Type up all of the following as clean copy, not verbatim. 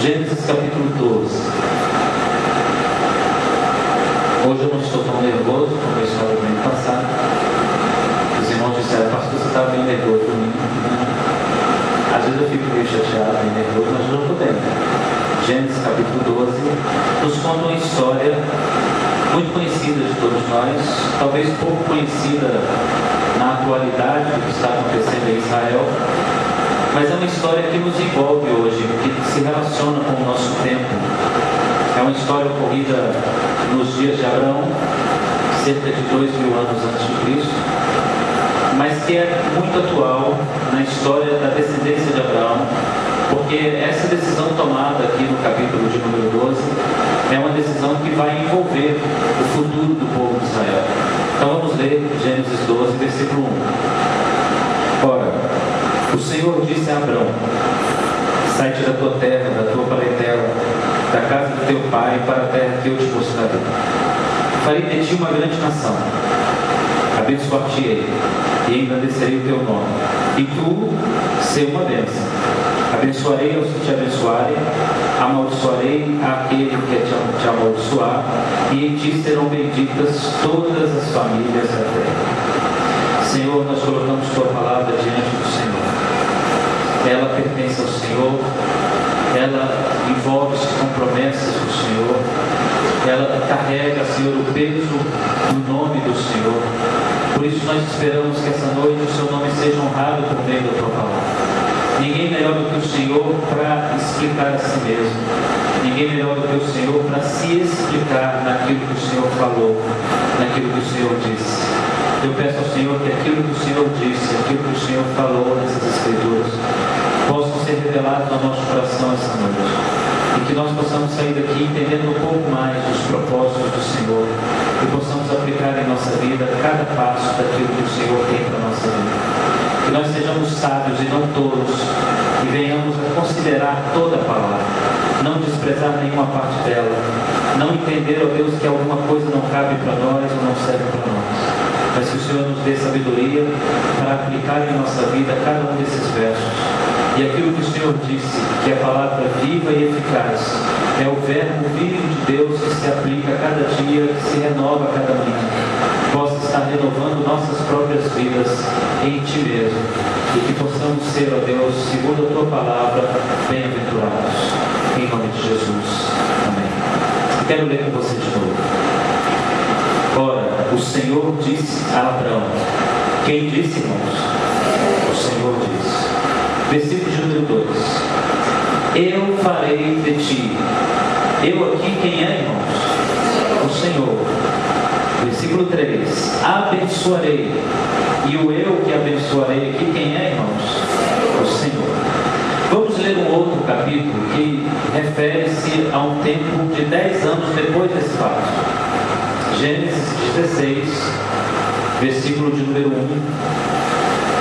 Gênesis capítulo 12. Hoje eu não estou tão nervoso como eu estava no ano passado. Os irmãos disseram, pastor, você estava bem nervoso domingo. Às vezes eu fico meio chateado, bem nervoso, mas eu estou bem. Gênesis capítulo 12 nos conta uma história muito conhecida de todos nós, talvez pouco conhecida na atualidade do que está acontecendo em Israel, mas é uma história que nos envolve hoje, que se relaciona com o nosso tempo. É uma história ocorrida nos dias de Abraão, cerca de 2000 anos antes de Cristo, mas que é muito atual na história da descendência de Abraão, porque essa decisão tomada aqui no capítulo de número 12 é uma decisão que vai envolver o futuro do povo de Israel. Então vamos ler Gênesis 12, versículo 1. Ora, o Senhor disse a Abraão: sai-te da tua terra, da tua parentela, da casa do teu pai, para a terra que eu te mostrarei. Farei de ti uma grande nação, abençoar-te-ei e engrandecerei o teu nome, e tu ser uma bênção. Abençoarei aos que te abençoarem, amaldiçoarei aquele que te amaldiçoar, e em ti serão benditas todas as famílias da terra. Senhor, nós colocamos tua palavra diante do Senhor. Ela pertence ao Senhor, ela envolve-se com promessas do Senhor, ela carrega, Senhor, o peso do nome do Senhor. Por isso nós esperamos que essa noite o seu nome seja honrado por meio da tua palavra. Ninguém melhor do que o Senhor para explicar a si mesmo. Ninguém melhor do que o Senhor para se explicar naquilo que o Senhor falou, naquilo que o Senhor disse. Eu peço ao Senhor que aquilo que o Senhor disse, aquilo que o Senhor falou nessas Escrituras, possam ser revelados ao nosso coração essa noite. E que nós possamos sair daqui entendendo um pouco mais dos propósitos do Senhor e possamos aplicar em nossa vida cada passo daquilo que o Senhor tem para a nossa vida. Que nós sejamos sábios e não tolos, e venhamos a considerar toda a palavra, não desprezar nenhuma parte dela, não entender, ó Deus, que alguma coisa não cabe para nós ou não serve para nós, mas que o Senhor nos dê sabedoria para aplicar em nossa vida cada um desses versos. E aquilo que o Senhor disse, que a palavra viva e eficaz é o verbo vivo de Deus que se aplica a cada dia, que se renova a cada manhã, possa estar renovando nossas próprias vidas em Ti mesmo, e que possamos ser, ó Deus, segundo a Tua palavra, bem-aventurados, em nome de Jesus. Amém. Eu quero ler com você de novo. Ora, o Senhor disse a Abraão. Quem disse, irmãos? O Senhor disse. Versículo de número 2. Eu farei de ti. Eu aqui, quem é, irmãos? O Senhor. Versículo 3. Abençoarei. E o eu que abençoarei aqui, quem é, irmãos? O Senhor. Vamos ler um outro capítulo que refere-se a um tempo de 10 anos depois desse fato. Gênesis 16, versículo de número 1.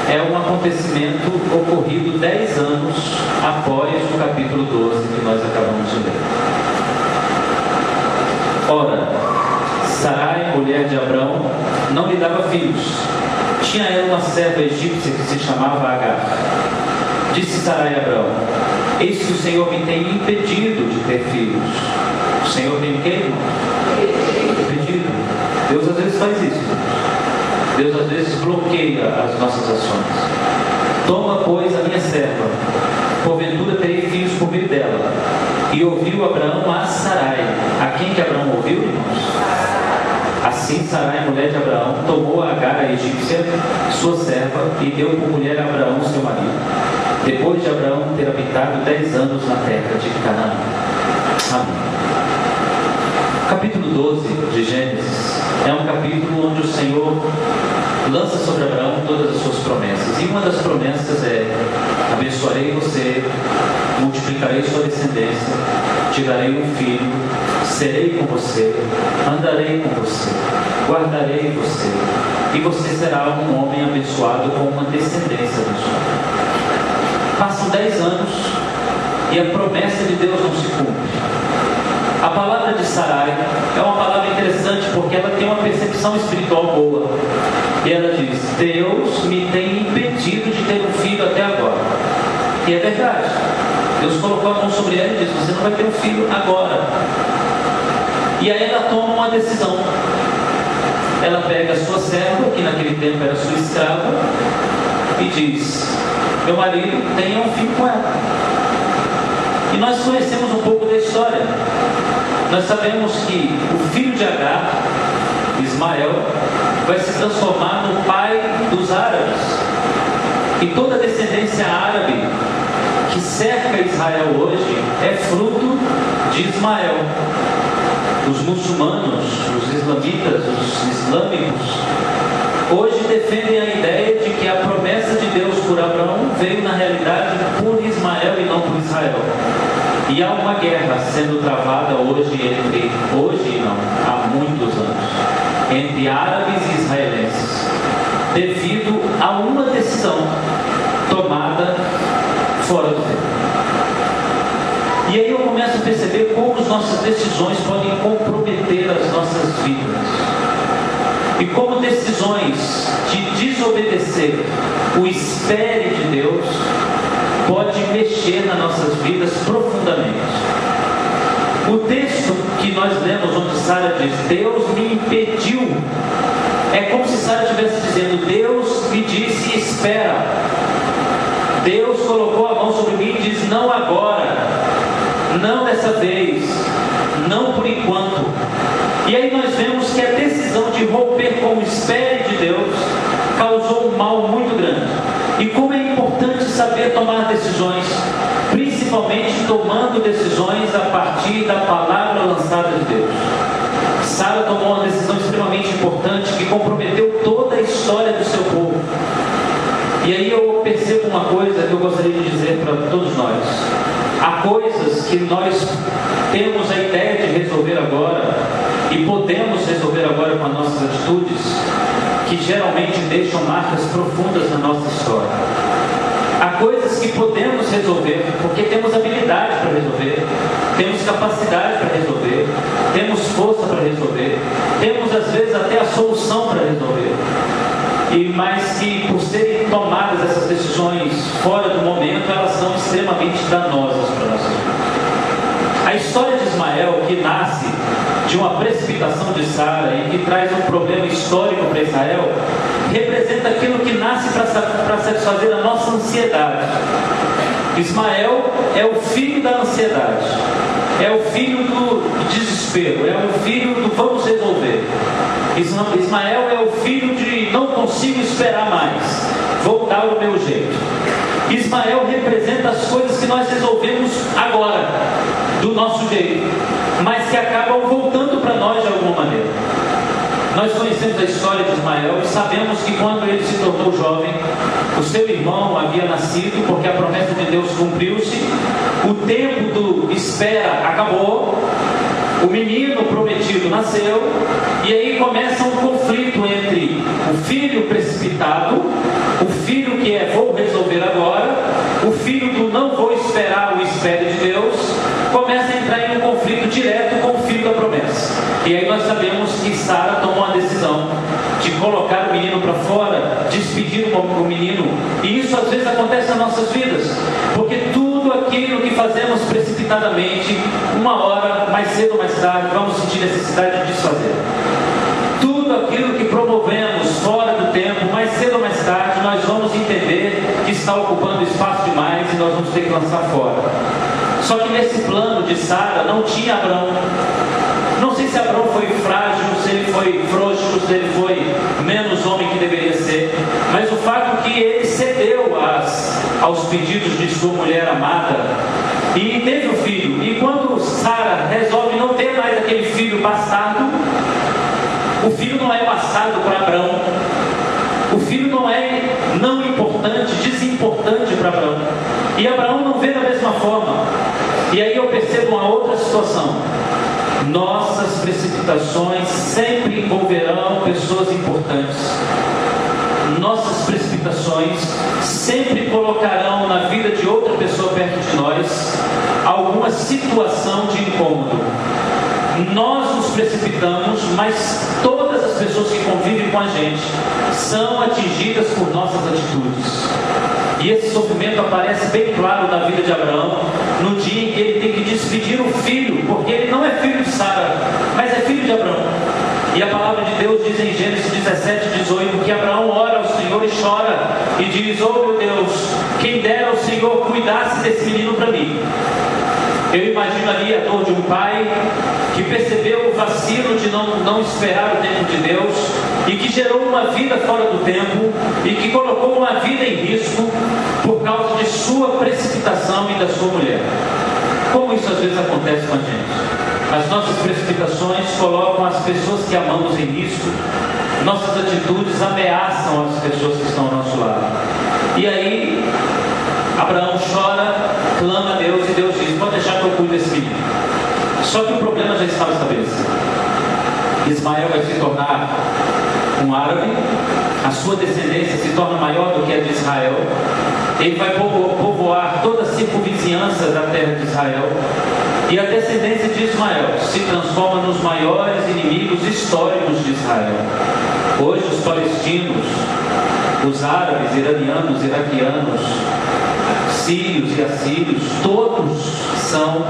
É um acontecimento ocorrido 10 anos após o capítulo 12 que nós acabamos de ler. Ora, Sarai, mulher de Abrão, não lhe dava filhos. Tinha ela uma serva egípcia que se chamava Agar. Disse Sarai a Abrão: eis que o Senhor me tem impedido de ter filhos. O Senhor tem o quê, irmão? Impedido. Deus às vezes faz isso. Deus às vezes bloqueia as nossas ações. Toma, pois, a minha serva, porventura terei filhos por meio dela. E ouviu Abraão a Sarai. A quem que Abraão ouviu, irmãos? Assim Sarai, mulher de Abraão, tomou a Agar, a egípcia, sua serva, e deu por mulher a Abraão, seu marido, depois de Abraão ter habitado 10 anos na terra de Canaã. Amém. Capítulo 12 de Gênesis é um capítulo onde o Senhor lança sobre Abraão todas as suas promessas. E uma das promessas é: abençoarei você, multiplicarei sua descendência, te darei um filho, serei com você, andarei com você, guardarei você, e você será um homem abençoado com uma descendência abençoada. Passam 10 anos e a promessa de Deus não se cumpre. A palavra de Sarai é uma palavra interessante porque ela tem uma percepção espiritual boa. E ela diz: Deus me tem impedido de ter um filho até agora. E é verdade. Deus colocou a mão sobre ela e disse: você não vai ter um filho agora. E aí ela toma uma decisão. Ela pega a sua serva, que naquele tempo era sua escrava, e diz: meu marido tenha um filho com ela. E nós conhecemos um pouco da história. Nós sabemos que o filho de Agar, Ismael, vai se transformar no pai dos árabes. E toda a descendência árabe que cerca Israel hoje é fruto de Ismael. Os muçulmanos, os islamitas, os islâmicos, hoje defendem a ideia de que a promessa de Deus por Abraão veio na realidade por Ismael e não por Israel. E há uma guerra sendo travada hoje há muitos anos, entre árabes e israelenses, devido a uma decisão tomada fora do tempo. E aí eu começo a perceber como as nossas decisões podem comprometer as nossas vidas. E como decisões de desobedecer o espere de Deus pode mexer nas nossas vidas profundamente. O texto que nós lemos, onde Sara diz: Deus me impediu, é como se Sara estivesse dizendo: Deus me disse espera. Deus colocou a mão sobre mim e diz: não agora, não dessa vez, não por enquanto. E aí nós vemos que a decisão de romper com o espere de Deus causou um mal muito grande. E como é importante saber tomar decisões, principalmente tomando decisões a partir da palavra lançada de Deus. Sara tomou uma decisão extremamente importante que comprometeu toda a história do seu povo. E aí eu percebo uma coisa que eu gostaria de dizer para todos nós. Há coisas que nós temos a ideia de resolver agora e podemos resolver agora com as nossas atitudes, que geralmente deixam marcas profundas na nossa história. Há coisas que podemos resolver porque temos habilidade para resolver, temos capacidade para resolver, temos força para resolver, temos às vezes até a solução para resolver. Mas que por serem tomadas essas decisões fora do momento, elas são extremamente danosas para nós. A história de Ismael, que nasce de uma precipitação de Sara e que traz um problema histórico para Israel, representa aquilo que nasce para satisfazer a nossa ansiedade. Ismael é o filho da ansiedade, é o filho do desespero, é o filho do vamos resolver. Ismael é o filho de não consigo esperar mais, vou dar o meu jeito. Ismael representa as coisas que nós resolvemos agora, do nosso jeito, mas que acabam voltando para nós de alguma maneira. Nós conhecemos a história de Ismael e sabemos que quando ele se tornou jovem, o seu irmão havia nascido, porque a promessa de Deus cumpriu-se, o tempo do espera acabou, o menino prometido nasceu, e aí começa um conflito entre o filho precipitado, o filho que é vou resolver agora, o filho do não vou esperar o espere de Deus, começa a entrar em um conflito direto com o filho da promessa. E aí nós sabemos que Sara tomou a decisão de colocar o menino para fora, despedir o menino, e isso às vezes acontece nas nossas vidas, porque tudo aquilo que fazemos precipitadamente, uma hora, mais cedo ou mais tarde, vamos sentir necessidade de desfazer. Tudo aquilo que promovemos fora do tempo, mais cedo ou mais tarde, nós vamos entender que está ocupando espaço demais e nós vamos ter que lançar fora. Só que nesse plano de Sara não tinha Abrão. Não sei se Abrão foi frágil, se ele foi frouxo, se ele foi menos homem que deveria ser, mas o fato é que ele cedeu aos pedidos de sua mulher amada e teve um filho. E quando Sara resolve não ter mais aquele filho bastardo, o filho não é bastardo para Abrão, o filho não é não importante, desimportante para Abrão, e Abraão não vê da mesma forma. E aí eu percebo uma outra situação. Nossas precipitações sempre envolverão pessoas importantes. Nossas precipitações sempre colocarão na vida de outra pessoa perto de nós alguma situação de incômodo. Nós nos precipitamos, mas todas as pessoas que convivem com a gente são atingidas por nossas atitudes. E esse sofrimento aparece bem claro na vida de Abraão, no dia em que ele tem que despedir o filho, porque ele não é filho de Sara, mas é filho de Abraão. E a palavra de Deus diz em Gênesis 17:18 que Abraão ora ao Senhor e chora, e diz: oh meu Deus, quem dera ao Senhor cuidasse desse menino para mim. Eu imagino ali a dor de um pai que percebeu o vacilo de não esperar o tempo de Deus, e que gerou uma vida fora do tempo, e que colocou uma vida em risco por causa de sua precipitação e da sua mulher. Como isso às vezes acontece com a gente? As nossas precipitações colocam as pessoas que amamos em risco, nossas atitudes ameaçam as pessoas que estão ao nosso lado. E aí, Abraão chora, clama a Deus, e Deus diz: pode deixar que eu cuide desse menino. Só que o problema já estava estabelecido. Ismael vai se tornar um árabe, a sua descendência se torna maior do que a de Israel, ele vai povoar toda a circunvizinhança da terra de Israel, e a descendência de Ismael se transforma nos maiores inimigos históricos de Israel. Hoje os palestinos, os árabes, iranianos, iraquianos, sírios e assírios, todos são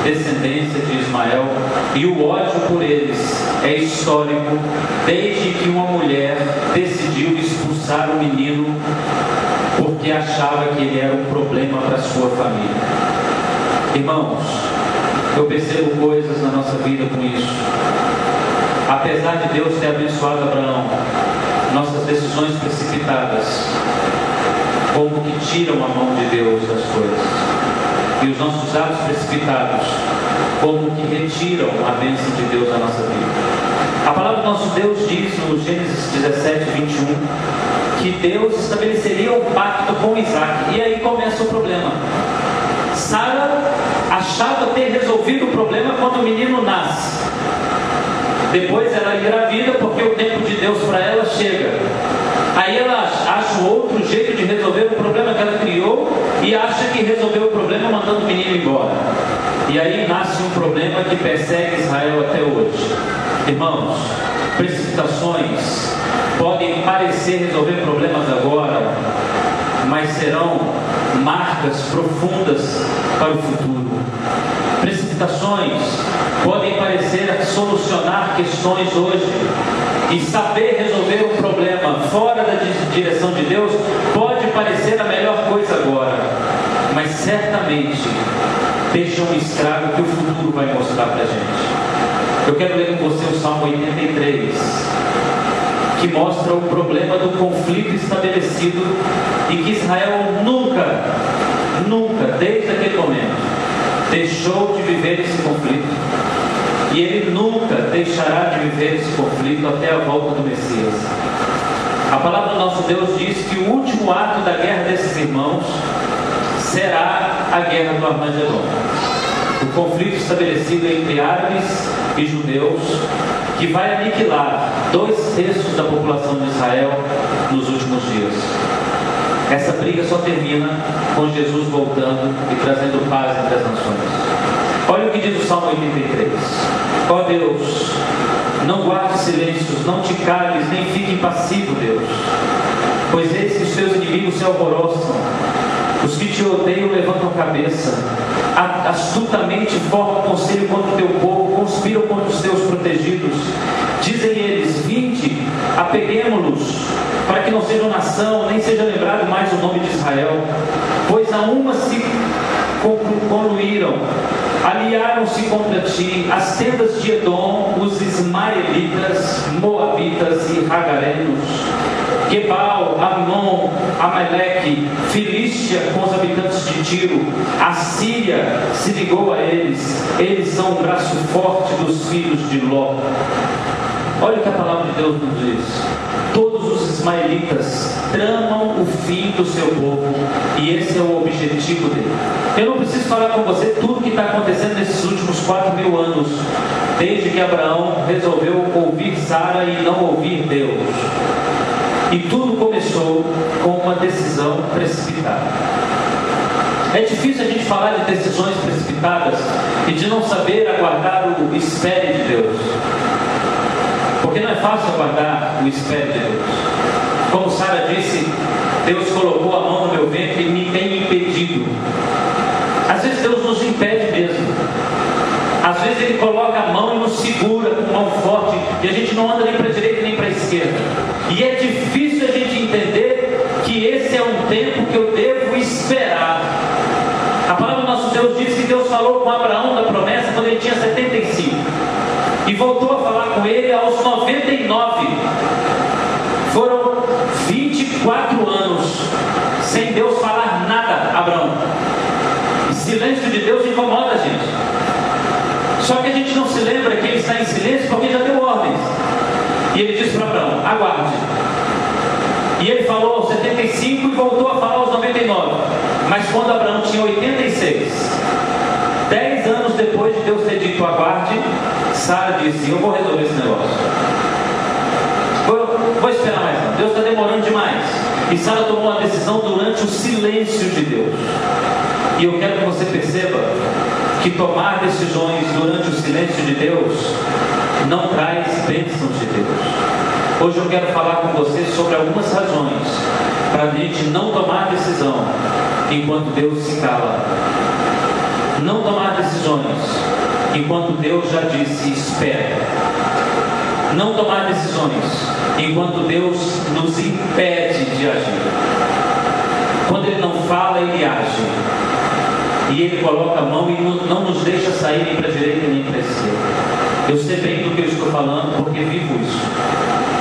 descendência de Ismael, e o ódio por eles é histórico, desde que uma mulher decidiu expulsar o menino porque achava que ele era um problema para a sua família. Irmãos, eu percebo coisas na nossa vida com isso. Apesar de Deus ter abençoado Abraão, nossas decisões precipitadas como que tiram a mão de Deus das coisas, e os nossos atos precipitados como que retiram a bênção de Deus da nossa vida. A palavra do nosso Deus diz no Gênesis 17:21 que Deus estabeleceria um pacto com Isaac, e aí começa o problema. Sara achava ter resolvido o problema quando o menino nasce. Depois ela engravida porque o tempo de Deus para ela chega. Aí ela acha um outro jeito de resolver o problema que ela criou, e acha que resolveu o problema mandando o menino embora. E aí nasce um problema que persegue Israel até hoje. Irmãos, precipitações podem parecer resolver problemas agora, mas serão marcas profundas para o futuro. Precipitações podem parecer solucionar questões hoje, e saber resolver um problema fora da direção de Deus pode parecer a melhor coisa agora, mas certamente deixa um estrago que o futuro vai mostrar para a gente. Eu quero ler com você o Salmo 83, que mostra o problema do conflito estabelecido, e que Israel nunca, desde aquele momento, deixou de viver esse conflito. E ele nunca deixará de viver esse conflito até a volta do Messias. A palavra do nosso Deus diz que o último ato da guerra desses irmãos será a guerra do Armagedon. O conflito estabelecido entre árabes e judeus, que vai aniquilar 2/3 da população de Israel nos últimos dias. Essa briga só termina com Jesus voltando e trazendo paz entre as nações. Olha o que diz o Salmo 83. Ó Deus, não guarde silêncios, não te cales, nem fique impassivo, Deus. Pois eis que os teus inimigos se alvoroçam, os que te odeiam levantam cabeça, astutamente formam conselho contra o teu povo, conspiram contra os teus protegidos. Dizem eles: vinde, apeguemo-nos, para que não sejam nação, nem seja lembrado mais o nome de Israel. Pois a uma se concluíram, aliaram-se contra ti as tendas de Edom, os ismaelitas, moabitas e hagarenos, Gebal, Amon, Amaleque, Filístia com os habitantes de Tiro. A Síria se ligou a eles, eles são o braço forte dos filhos de Ló. Olha o que a palavra de Deus nos diz. Todos os ismaelitas tramam o fim do seu povo, e esse é o objetivo dele. Eu não preciso falar com você tudo o que está acontecendo nesses últimos 4.000 anos, desde que Abraão resolveu ouvir Sara e não ouvir Deus. E tudo começou com uma decisão precipitada. É difícil a gente falar de decisões precipitadas e de não saber aguardar o espere de Deus. Porque não é fácil aguardar o espere de Deus. Como Sara disse, Deus colocou a mão no meu ventre e me tem impedido. Às vezes Deus nos impede mesmo. Às vezes Ele coloca a mão e nos segura com mão forte, e a gente não anda nem para a direita nem para a esquerda. E é difícil a gente entender que esse é um tempo que eu devo esperar. A palavra do nosso Deus diz que Deus falou com Abraão da promessa quando ele tinha 75. E voltou a falar com ele aos 99. Foram 24 anos sem Deus falar nada a Abraão. O silêncio de Deus incomoda a gente. Só que a gente não se lembra que ele está em silêncio porque já deu ordens. E ele disse para Abraão: aguarde. E ele falou aos 75 e voltou a falar aos 99. Mas quando Abraão tinha 86, 10 anos depois de Deus ter dito aguarde, Sara disse: eu vou resolver esse negócio. Vou esperar mais não. Deus está demorando demais. E Sara tomou uma decisão durante o silêncio de Deus. E eu quero que você perceba que tomar decisões durante o silêncio de Deus não traz bênçãos de Deus. Hoje eu quero falar com você sobre algumas razões para a gente não tomar decisão enquanto Deus se cala. Não tomar decisões enquanto Deus já disse espera. Não tomar decisões enquanto Deus nos impede de agir. Quando Ele não fala, Ele age. E Ele coloca a mão e não nos deixa sair nem para a direita nem para a esquerda. Eu sei bem do que eu estou falando porque vivo isso.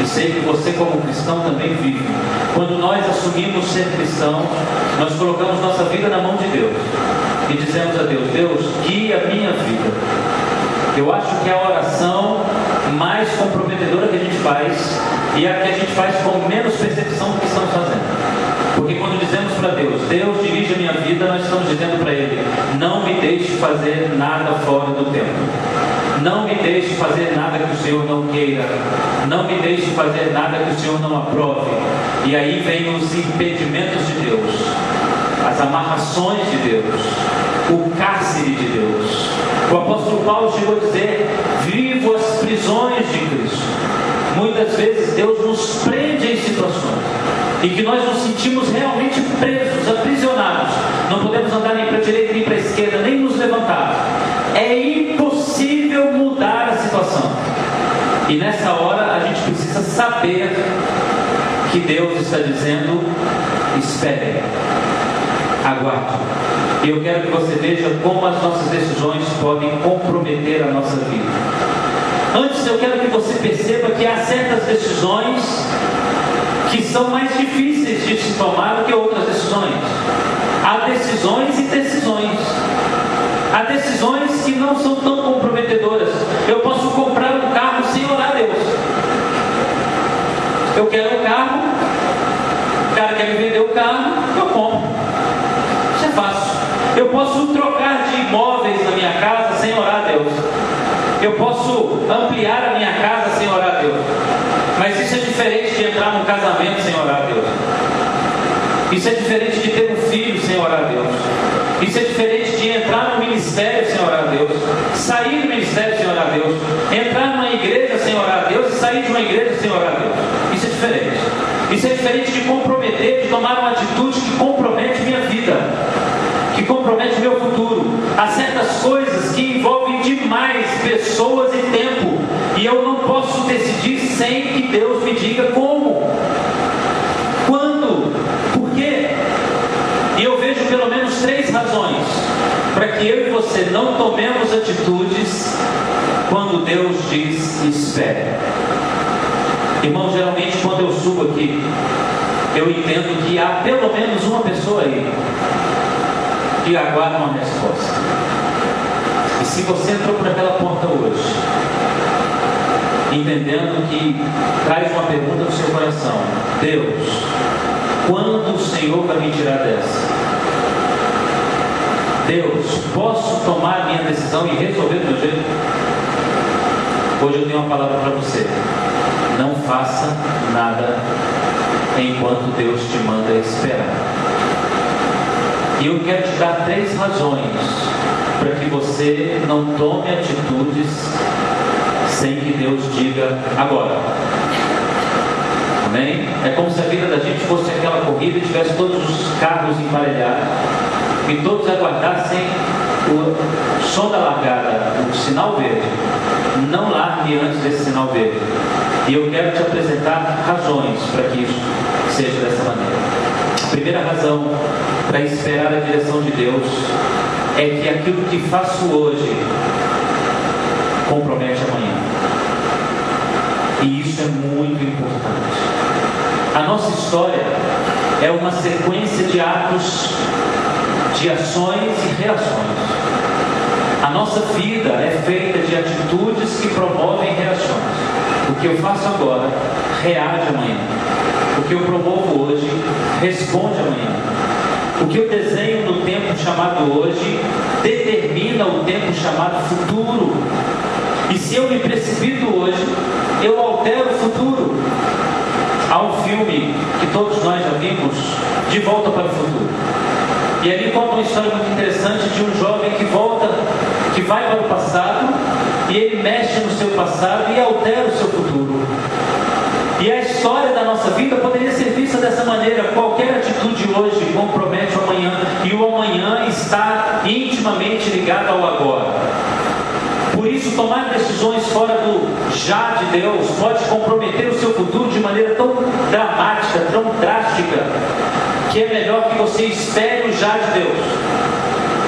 E sei que você como cristão também vive. Quando nós assumimos ser cristãos, nós colocamos nossa vida na mão de Deus. E dizemos a Deus: Deus, guia a minha vida. Eu acho que é a oração mais comprometedora que a gente faz e a que a gente faz com menos percepção do que estamos fazendo. Porque quando dizemos para Deus: Deus, dirige a minha vida, nós estamos dizendo para Ele: não me deixe fazer nada fora do tempo. Não me deixe fazer nada que o Senhor não queira. Não me deixe fazer nada que o Senhor não aprove. E aí vem os impedimentos de Deus, as amarrações de Deus, o cárcere de Deus. O apóstolo Paulo chegou a dizer: vivo as prisões de Cristo. Muitas vezes Deus nos prende em situações em que nós nos sentimos realmente presos, aprisionados. Não podemos andar nem para a direita nem para a esquerda, nem nos levantar. É impossível mudar a situação. E nessa hora a gente precisa saber que Deus está dizendo: espere, aguarde. E eu quero que você veja como as nossas decisões podem comprometer a nossa vida. Antes eu quero que você perceba que há certas decisões que são mais difíceis de se tomar do que outras decisões. Há decisões e decisões. Há decisões que não são tão comprometedoras. Eu posso comprar um carro sem orar a Deus. Eu quero um carro, o cara quer me vender o carro, eu compro. Isso é fácil. Eu posso trocar de imóveis na minha casa sem orar a Deus. Eu posso ampliar a minha casa sem orar a Deus. Mas isso é diferente de entrar num casamento sem orar a Deus. Isso é diferente de ter um filho sem orar a Deus. Isso é diferente de entrar no ministério sem orar a Deus, sair do ministério sem orar a Deus, entrar numa igreja sem orar a Deus e sair de uma igreja sem orar a Deus. Isso é diferente. Isso é diferente de comprometer, de tomar uma atitude que compromete minha vida, que compromete meu futuro. Há certas coisas que envolvem demais pessoas e tempo, e eu não posso decidir sem que Deus me diga como, quando, por quê. E eu vejo pelo menos 3 razões para que eu e você não tomemos atitudes quando Deus diz espere. Irmão, geralmente quando eu subo aqui, eu entendo que há pelo menos uma pessoa aí que aguarda uma resposta. E se você entrou por aquela porta hoje, entendendo que traz uma pergunta no seu coração: Deus, quando o Senhor vai me tirar dessa? Deus, posso tomar minha decisão e resolver do meu jeito? Hoje eu tenho uma palavra para você: não faça nada enquanto Deus te manda esperar. E eu quero te dar 3 razões para que você não tome atitudes sem que Deus diga agora. Amém? É como se a vida da gente fosse aquela corrida e tivesse todos os carros emparelhados e todos aguardassem o som da largada, o sinal verde. Não largue antes desse sinal verde. E eu quero te apresentar razões para que isso seja dessa maneira. A primeira razão para esperar a direção de Deus é que aquilo que faço hoje compromete amanhã. E isso é muito importante. A nossa história é uma sequência de atos, de ações e reações. A nossa vida é feita de atitudes que promovem reações. O que eu faço agora reage amanhã. O que eu promovo hoje responde amanhã. O que eu desenho no tempo chamado hoje determina o tempo chamado futuro. E se eu me precipito hoje, eu altero o futuro. Há um filme que todos nós já vimos, De Volta para o Futuro. E ali conta uma história muito interessante de um jovem que volta, que vai para o passado, e ele mexe no seu passado e altera o seu futuro. E a história da nossa vida poderia ser vista dessa maneira. Qualquer atitude hoje compromete o amanhã, e o amanhã está intimamente ligado ao agora. Por isso, tomar decisões fora do já de Deus pode comprometer o seu futuro de maneira tão dramática, tão drástica, que é melhor que você espere o já de Deus.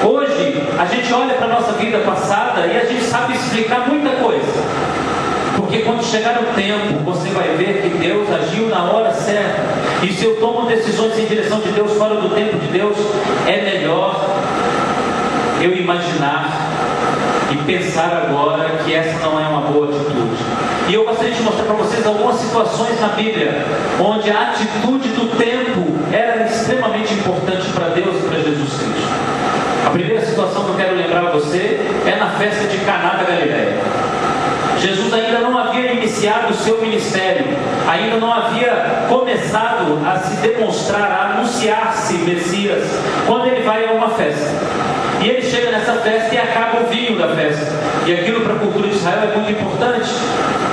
Hoje, a gente olha para a nossa vida passada e a gente sabe explicar muita coisa. Porque quando chegar o tempo, você vai ver que Deus agiu na hora certa. E se eu tomo decisões em direção de Deus fora do tempo de Deus, é melhor eu imaginar e pensar agora que essa não é uma boa atitude. E eu gostaria de mostrar para vocês algumas situações na Bíblia onde a atitude do tempo era extremamente importante para Deus e para Jesus Cristo. A primeira situação que eu quero lembrar a você é na festa de Caná da Galileia. Jesus ainda não havia iniciado o seu ministério, ainda não havia começado a se demonstrar, a anunciar-se Messias, quando ele vai a uma festa. E ele chega nessa festa e acaba o vinho da festa. E aquilo para a cultura de Israel é muito importante.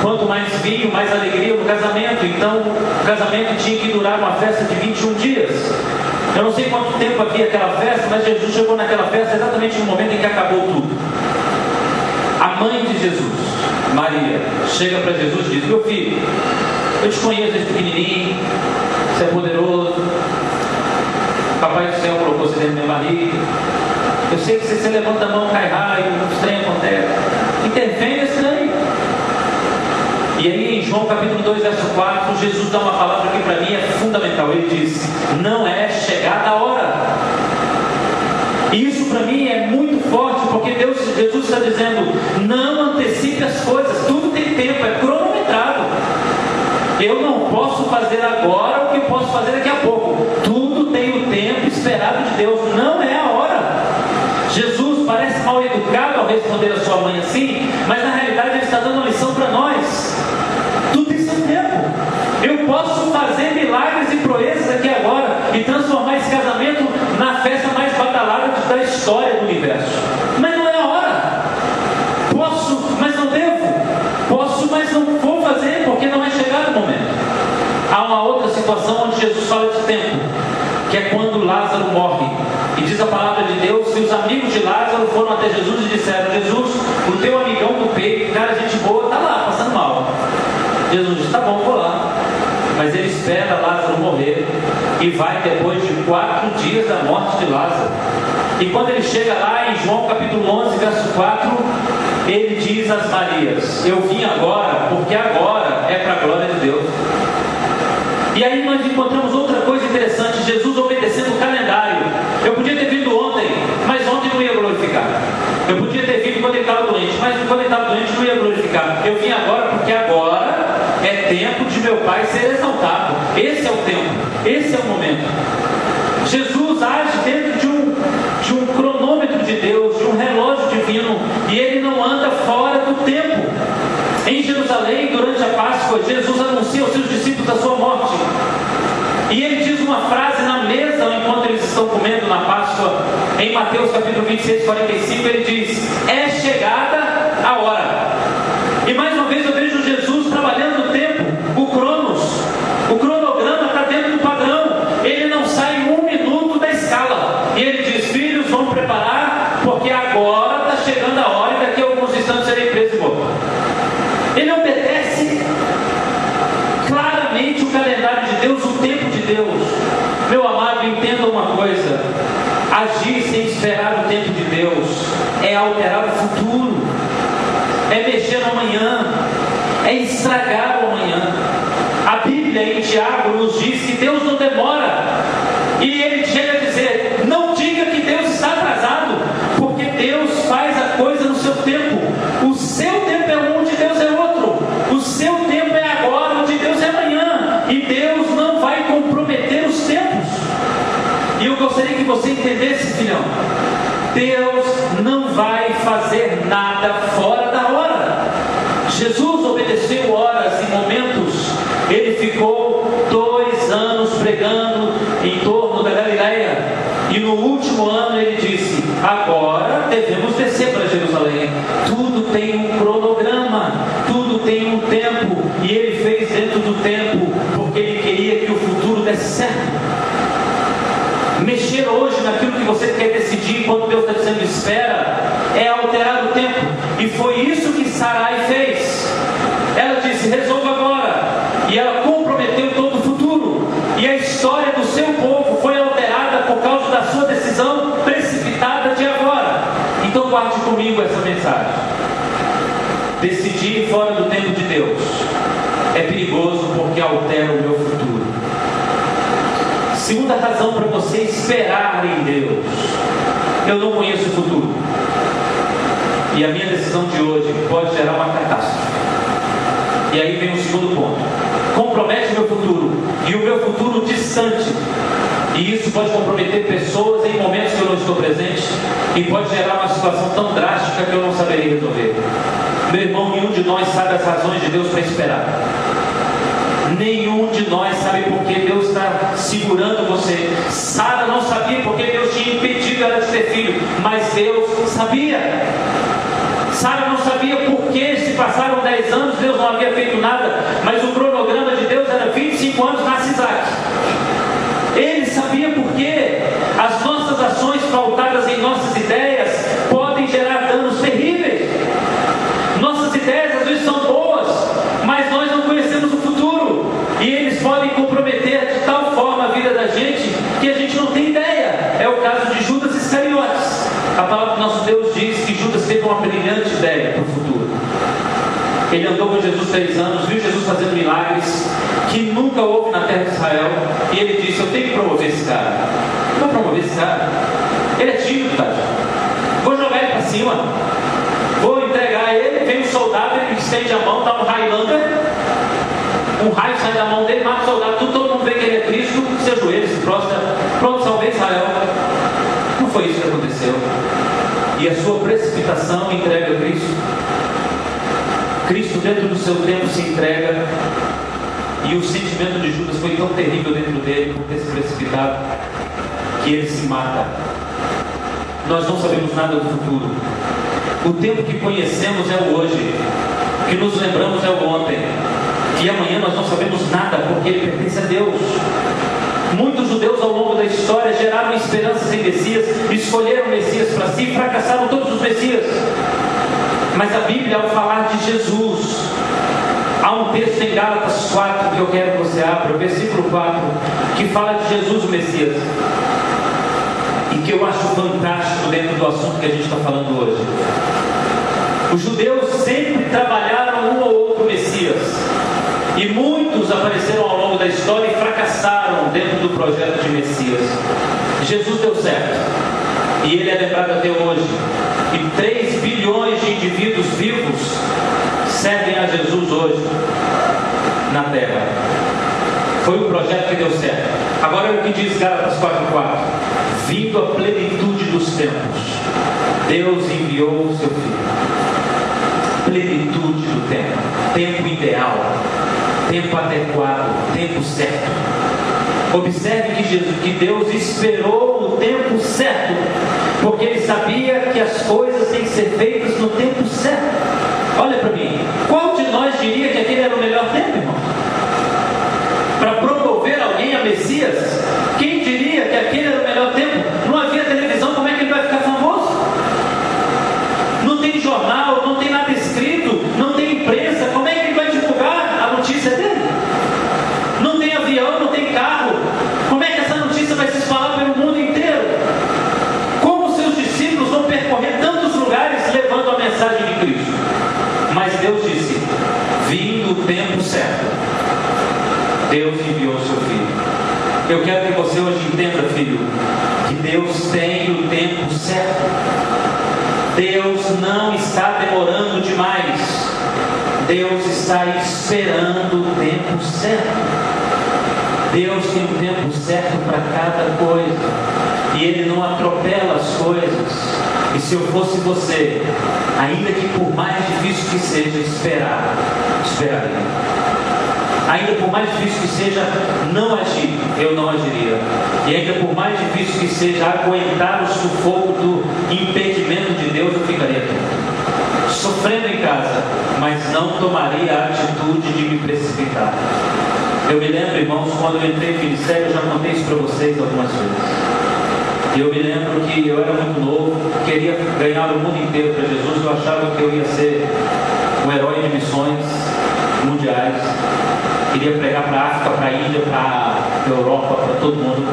Quanto mais vinho, mais alegria no casamento. Então, o casamento tinha que durar uma festa de 21 dias. Eu não sei quanto tempo havia aquela festa, mas Jesus chegou naquela festa exatamente no momento em que acabou tudo. A mãe de Jesus, Maria, chega para Jesus e diz: meu filho, eu te conheço desde pequenininho, você é poderoso, o Papai do Céu colocou você dentro da minha barriga, eu sei que você levanta a mão, cai raio, um estranho acontece, intervém nesse daí. E aí em João capítulo 2, verso 4, Jesus dá uma palavra que para mim é fundamental. Ele diz: não é chegada a hora. E isso para mim é muito forte, porque Jesus está dizendo: não antecipe as coisas, tudo tem tempo, é cronometrado. Eu não posso fazer agora o que posso fazer daqui a pouco. Tudo tem o tempo esperado de Deus, não é a hora. Jesus parece mal educado ao responder a sua mãe assim, mas na realidade ele está dando uma lição para nós. Tudo tem seu tempo. Eu posso fazer milagres e proezas aqui agora e transformar esse casamento na festa mais badalada da história do universo. Mas não é a hora. Posso, mas não devo. Posso, mas não vou fazer, porque não é chegado o momento. Há uma outra situação onde Jesus fala de tempo, que é quando Lázaro morre. E diz a palavra de Deus que os amigos de Lázaro foram até Jesus e disseram: Jesus, o teu amigão do peito, cara, gente boa, está lá, passando mal. Jesus diz: tá bom, vou lá. Mas ele espera Lázaro morrer e vai depois de 4 dias da morte de Lázaro. E quando ele chega lá em João capítulo 11, verso 4, ele diz às Marias: eu vim agora porque agora é para a glória de Deus. E aí nós encontramos outra coisa interessante: Jesus obedecendo o calendário. Eu podia ter vindo ontem, mas ontem não ia glorificar. Eu podia ter vindo quando ele estava doente, mas quando ele estava doente não ia glorificar. Eu vim agora porque agora é tempo de meu Pai ser exaltado. Esse é o tempo, esse é o momento. Jesus age dentro de um cronômetro de Deus, de um relógio divino, e ele não anda fora do tempo. Em Jerusalém, durante a Páscoa, Jesus anuncia aos seus discípulos a sua morte. E ele diz uma frase na mesa, enquanto eles estão comendo na Páscoa, em Mateus capítulo 26, 45, ele diz: é chegada a hora. E mais uma vez eu vejo Jesus trabalhando o tempo, o cronos. O cronos Deus. Meu amado, entenda uma coisa: agir sem esperar o tempo de Deus é alterar o futuro, é mexer no amanhã, é estragar o amanhã. A Bíblia em Tiago nos diz que Deus não demora, e ele chega a dizer: não diga que Deus está atrasado, porque Deus faz a coisa no seu tempo. O seu tempo é um, o de Deus é outro. O seu tempo é agora, o de Deus é amanhã, e Deus não vai comprometer os tempos. E eu gostaria que você entendesse, filhão: Deus não vai fazer nada fora da hora. Jesus obedeceu horas e momentos. Ele ficou 2 anos pregando em torno da Galileia, e no último ano ele disse: agora devemos descer para Jerusalém. Tudo tem um cronograma, tudo tem um tempo, e ele fez dentro do tempo, porque ele queria que o futuro desse certo. Mexer hoje naquilo que você quer decidir, quando Deus está dizendo espera, é alterar o tempo. E foi isso que Sarai fez. Ela disse: resolva agora. E ela comprometeu todo o futuro. E a história do seu povo foi alterada por causa da sua decisão precipitada de agora. Então guarde comigo essa mensagem: decidir fora do tempo de Deus é perigoso, porque altera o meu futuro. Segunda razão para você esperar em Deus: eu não conheço o futuro, e a minha decisão de hoje pode gerar uma catástrofe. E aí vem o segundo ponto: compromete meu futuro, e o meu futuro distante. E isso pode comprometer pessoas em momentos que eu não estou presente, e pode gerar uma situação tão drástica que eu não saberia resolver. Meu irmão, nenhum de nós sabe as razões de Deus para esperar. Nenhum de nós sabe por que Deus está segurando você. Sara não sabia porque Deus tinha impedido ela de ter filho, mas Deus sabia. Sara não sabia por que se passaram 10 anos, Deus não havia feito nada, mas o cronograma de Deus era 25 anos, nasce Isaac. Ele sabia por que as nossas ações pautadas em nossas ideias podem gerar danos terríveis. Nossas ideias às vezes são boas, mas nós não conhecemos o futuro, e eles podem comprometer de tal forma a vida da gente que a gente não tem ideia. É o caso de Judas Iscariotes. A palavra do nosso Deus diz que Judas teve uma brilhante ideia para o futuro. Ele andou com Jesus 3 anos, viu Jesus fazendo milagres que nunca houve na terra de Israel, e ele disse: eu tenho que promover esse cara. Vou promover esse cara. Ele é tímido, tá? Vou jogar ele para cima, vou entregar ele. Vem um soldado, ele estende a mão, dá um Highlander, um raio sai da mão dele, mata o soldado, todo mundo vê que ele é Cristo, se ajoelha, se prostra, pronto, salvei Israel. Não foi isso que aconteceu. E a sua precipitação entrega Cristo. Cristo dentro do seu tempo se entrega, e o sentimento de Judas foi tão terrível dentro dele por ter se precipitado, que ele se mata. Nós não sabemos nada do futuro. O tempo que conhecemos é o hoje, o que nos lembramos é o ontem, e amanhã nós não sabemos nada, porque ele pertence a Deus. Muitos judeus ao longo da história geraram esperanças em Messias, escolheram Messias para si e fracassaram todos os Messias. Mas a Bíblia, ao falar de Jesus, há um texto em Gálatas 4 que eu quero que você abra, o versículo 4, que fala de Jesus o Messias, e que eu acho fantástico dentro do assunto que a gente está falando hoje. Os judeus sempre trabalharam um ou outro Messias, e muitos apareceram ao longo da história e fracassaram dentro do projeto de Messias. Jesus deu certo, e ele é lembrado até hoje, e 3 bilhões de indivíduos vivos servem a Jesus hoje na terra. Foi um projeto que deu certo. Agora é o que diz Gálatas 4:4: vindo a plenitude dos tempos, Deus enviou o seu Filho. Plenitude do tempo, tempo ideal, tempo adequado, tempo certo. Observe que Deus esperou o tempo certo, porque Ele sabia que as coisas têm que ser feitas no tempo certo. Olha para mim, qual de nós diria que aquele era o melhor tempo, irmão? Para promover alguém a Messias, quem diria que aquele era o melhor tempo? Não havia televisão, como é que ele vai ficar famoso? Não tem jornal, não tem nada escrito, não tem imprensa, como é que ele vai divulgar a notícia dele? Não tem avião, não tem carro, Cristo. Mas Deus disse: vindo o tempo certo, Deus enviou o seu Filho. Eu quero que você hoje entenda, filho, que Deus tem o tempo certo. Deus não está demorando demais. Deus está esperando o tempo certo. Deus tem o tempo certo para cada coisa. E Ele não atropela as coisas. E se eu fosse você, ainda que por mais difícil que seja esperaria. Ainda por mais difícil que seja não agir, eu não agiria. E ainda por mais difícil que seja aguentar o sufoco do impedimento de Deus, eu ficaria quieto, sofrendo em casa, mas não tomaria a atitude de me precipitar. Eu me lembro, irmãos, quando eu entrei no ministério, eu já contei isso para vocês algumas vezes. E eu me lembro que eu era muito novo, queria ganhar o mundo inteiro para Jesus. Eu achava que eu ia ser um herói de missões mundiais. Queria pregar para a África, para a Índia, para a Europa, para todo mundo.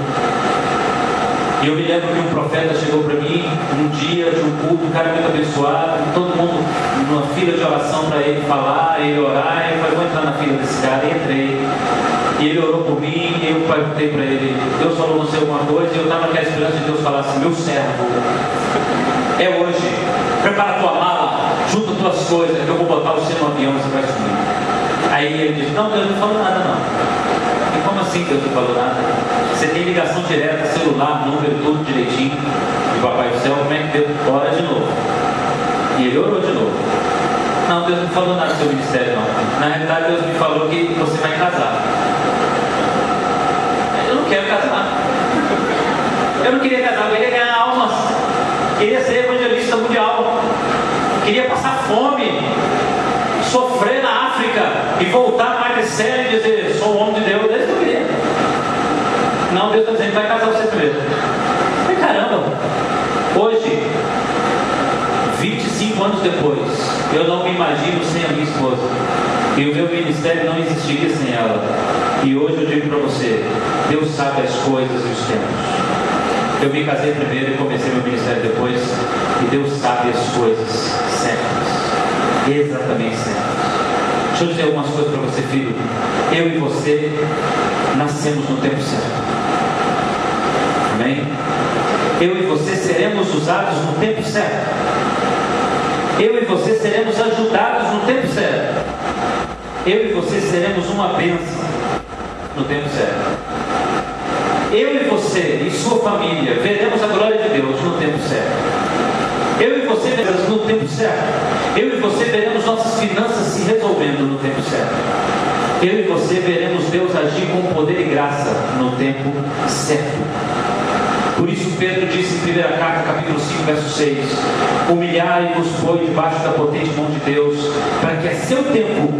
E eu me lembro que um profeta chegou para mim um dia de um culto, um cara muito abençoado, todo mundo numa fila de oração para ele falar, ele orar. Eu falei: vou entrar na fila desse cara. E entrei. E ele orou por mim, e eu perguntei para ele: Deus falou você alguma coisa? E eu estava naquela esperança de Deus falar assim: meu servo, é hoje, prepara a tua mala, junta tuas coisas, que eu vou botar você no avião, você vai subir. Aí ele disse: não, Deus não falou nada não. E como assim Deus não falou nada? Você tem ligação direta, celular, número, tudo direitinho, de Papai do Céu, como é que Deus ora de novo? E ele orou de novo. Não, Deus não falou nada do seu ministério não. Na realidade Deus me falou que você vai casar. Eu não quero casar. Eu não queria casar, eu queria ganhar almas. Queria ser evangelista mundial. Queria passar fome, sofrer na África e voltar a emagrecer e dizer: sou um homem de Deus. Deus não queria. Não, Deus está dizendo: vai casar você primeiro. Mas caramba, hoje, 25 anos depois, eu não me imagino sem a minha esposa. E o meu ministério não existiria sem ela. E hoje eu digo para você: Deus sabe as coisas e os tempos. Eu me casei primeiro e comecei meu ministério depois. E Deus sabe as coisas certas, exatamente certas. Deixa eu dizer algumas coisas para você, filho. Eu e você nascemos no tempo certo. Amém? Eu e você seremos usados no tempo certo. Eu e você seremos ajudados no tempo certo. Eu e você seremos uma bênção no tempo certo. Eu e você e sua família veremos a glória de Deus no tempo certo. Eu e você veremos no tempo certo. Eu e você veremos nossas finanças se resolvendo no tempo certo. Eu e você veremos Deus agir com poder e graça no tempo certo. Por isso Pedro disse em 1 Carta, capítulo 5, verso 6: humilhai-vos, pois, debaixo da potente mão de Deus, para que a seu tempo,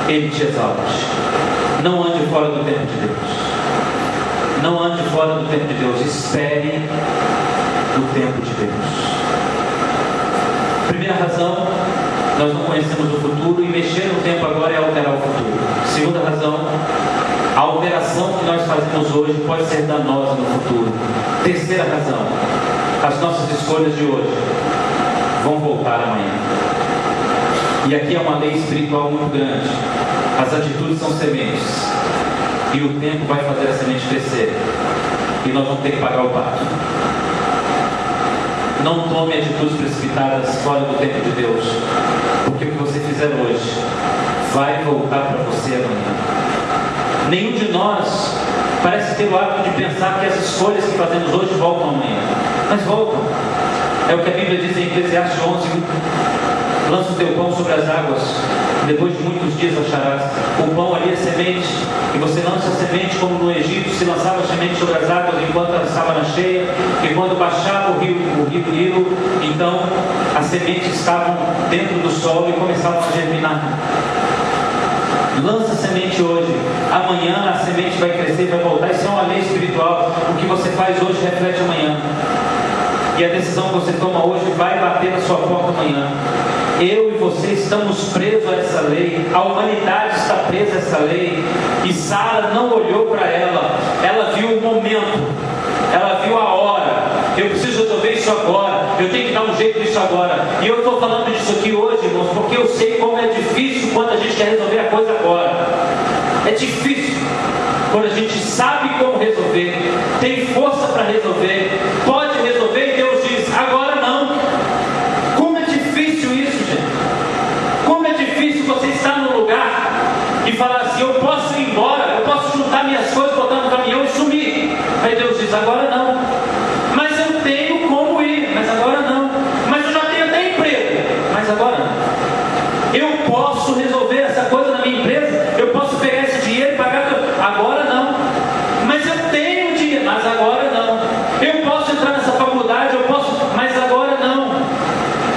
Ele te exalte. Não ande fora do tempo de Deus. Não ande fora do tempo de Deus. Espere o tempo de Deus. Primeira razão: nós não conhecemos o futuro, e mexer no tempo agora é alterar o futuro. Segunda razão: a alteração que nós fazemos hoje pode ser danosa no futuro. Terceira razão: as nossas escolhas de hoje vão voltar amanhã. E aqui é uma lei espiritual muito grande. As atitudes são sementes, e o tempo vai fazer a semente crescer, e nós vamos ter que pagar o pato. Não tome atitudes precipitadas fora do tempo de Deus, porque o que você fizer hoje vai voltar para você amanhã. Nenhum de nós parece ter o hábito de pensar que as escolhas que fazemos hoje voltam amanhã, mas voltam. É o que a Bíblia diz em Eclesiastes 11: lança o teu pão sobre as águas, depois de muitos dias acharás. O pão ali é semente, e você lança a semente como no Egito se lançava a semente sobre as águas enquanto ela estava na cheia, e quando baixava o rio Nilo, então as sementes estavam dentro do solo e começavam a germinar. Lança a semente hoje, amanhã a semente vai crescer e vai voltar. Isso é uma lei espiritual. O que você faz hoje reflete amanhã, e a decisão que você toma hoje vai bater na sua porta amanhã. Eu e você estamos presos a essa lei. A humanidade está presa a essa lei. E Sara não olhou para ela. Ela viu o momento. Ela viu a hora. Eu preciso resolver isso agora. eu tenho que dar um jeito nisso agora. E eu estou falando disso aqui hoje, irmãos, porque eu sei como é difícil quando a gente quer resolver a coisa agora. É difícil quando a gente sabe como resolver, tem força para resolver, pode resolver, e Deus diz, agora não. Como é difícil isso, gente. Como é difícil você estar num lugar e falar assim, eu posso ir embora, eu posso juntar minhas coisas, botar no caminhão e sumir. Aí Deus diz, agora não. Mas eu tenho como ir, mas agora não. Mas eu já tenho até emprego, mas agora não. Eu posso resolver essa coisa na minha empresa, eu posso pegar esse dinheiro e pagar, agora não. Mas eu tenho dinheiro, mas agora não. Eu posso entrar nessa faculdade, eu posso, mas agora não.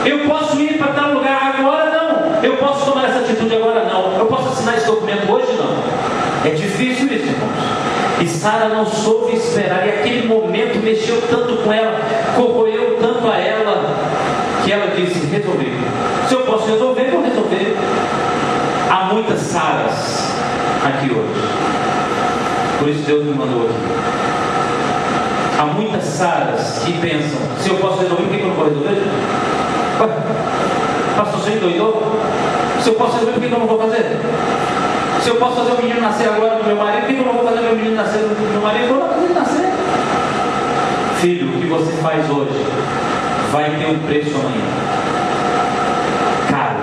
Eu posso ir para tal lugar, agora não. Eu posso tomar essa atitude, agora não. Eu posso assinar esse documento hoje, não. É difícil isso, irmãos. E Sara não soube esperar, e aquele momento mexeu tanto com ela, corroeu tanto a ela, que ela disse, resolver. Se eu posso resolver, eu vou resolver. Há muitas Saras aqui hoje. Por isso Deus me mandou aqui. Há muitas Saras que pensam, se eu posso resolver, por que eu não vou resolver? Ué, pastor, você endoidou? Se eu posso resolver, por que eu não vou fazer? Se eu posso fazer o menino nascer agora do meu marido, por que eu não vou fazer meu menino nascer do meu marido? Eu vou fazer ele nascer. Filho, o que você faz hoje vai ter um preço amanhã. Caro.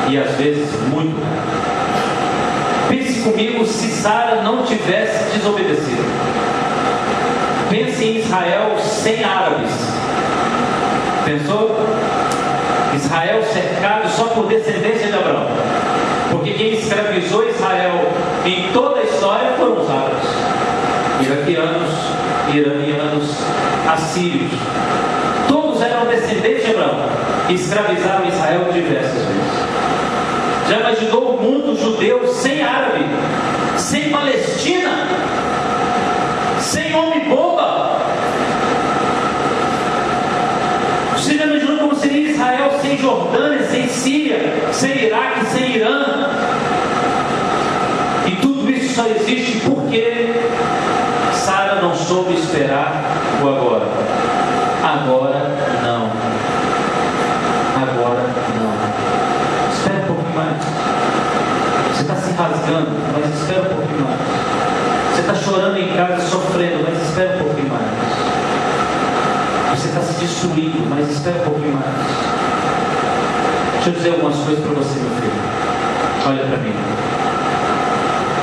E às vezes muito caro. Pense comigo se Sara não tivesse desobedecido. Pense em Israel sem árabes. Pensou? Israel cercado só por descendência de Abraão. Porque quem escravizou Israel em toda a história foram os árabes, iraquianos, iranianos, assírios. Todos eram descendentes de Abraão e escravizaram Israel diversas vezes. Já imaginou o mundo judeu sem árabe, sem Palestina, sem homem-bomba? Você já imaginou como seria Israel sem Jordânia, sem Síria, sem Iraque, sem Irã? E tudo isso só existe porque Sara não soube esperar o agora. Agora não. Agora não. Espera um pouquinho mais. Você está se rasgando, mas espera um pouquinho mais. Você está chorando em casa, sofrendo, mas espera um pouquinho mais. Você está se destruindo, mas espera um pouquinho mais. Deixa eu dizer algumas coisas para você, meu filho. Olha para mim.